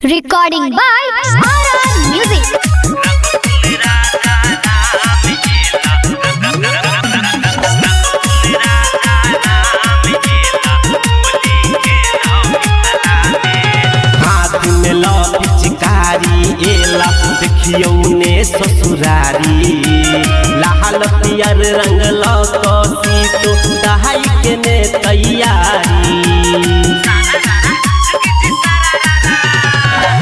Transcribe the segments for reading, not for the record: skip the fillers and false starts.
Recording by RR Music. हाथ में लो पिचकारी एला देखियो ने ससुरारी लाल पियर रंग लो कसी तो दहाई के ने तैयारी।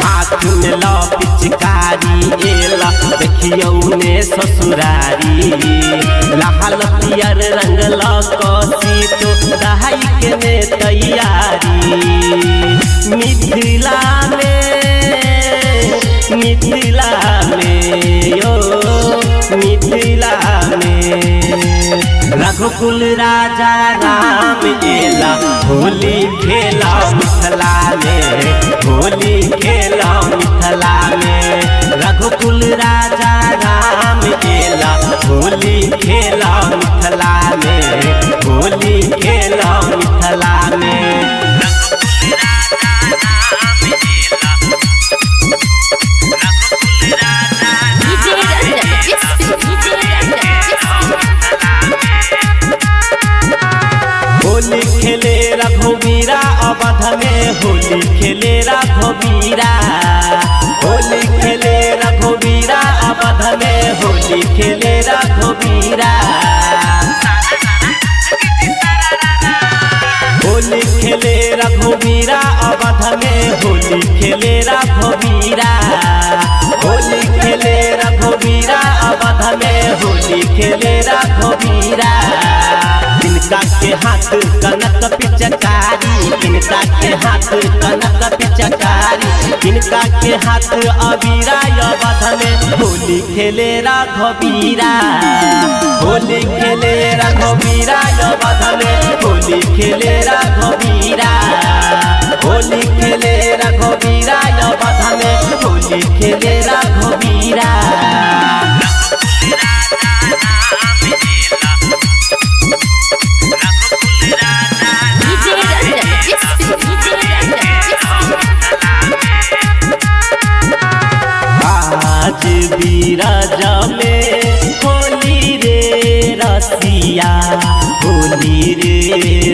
हाथ में लो पिचकारी एला देखियो ने ससुरारी लाल पियर रंग लो कसी तो दहाई के ने तैयारी। मिथिला में यो मिथिला में रघुकुल राजा राम एला होली खेला मिथिला में, होली खेला मिथिला में। रघुकुल राजा राम एला होली खेला मिथिला में, होली खेला मिथिला में। होली खेले रघुवीरा अवध में, होली खेले रघुवीरा, होली खेले रघुवीरा अवध में, होली खेले रघुवीरा। होली खेले रघुवीरा अवध में, होली खेले रघुवीरा, होली खेले रघुवीरा अवध में, होली खेले रघुवीरा। किनका के हाथ कनक पिचकारी, किनका के हाथ कनक पिचकारी, किनका के हाथ अबीरा अवध में, होली खेले रघुवीरा, होली खेले रघुवीरा अवध में, होली खेले रघुवीरा, होली खेले रघुवीरा अवध में, होली खेले रघुवीरा। आज बीराजा में होली रे रसिया, होली रे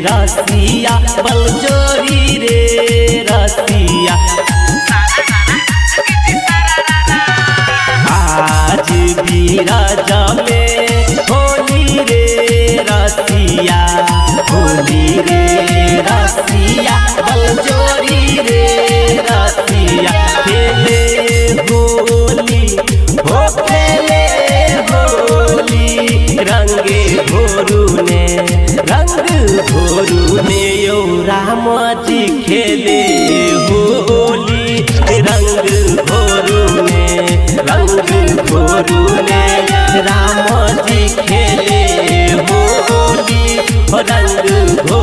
रसिया, बलजोरी रे रसिया। आज बीराजा में होली रे रसिया, होली रे रसिया, बलजोरी रे रसिया। खेले होली हो खेले होली रंगे भोरू ने, रंग भोरू ने यो राम जी खेले होली रंग भोरू ने, रंग भोरू ने राम जी खेले होली रंग भोरू।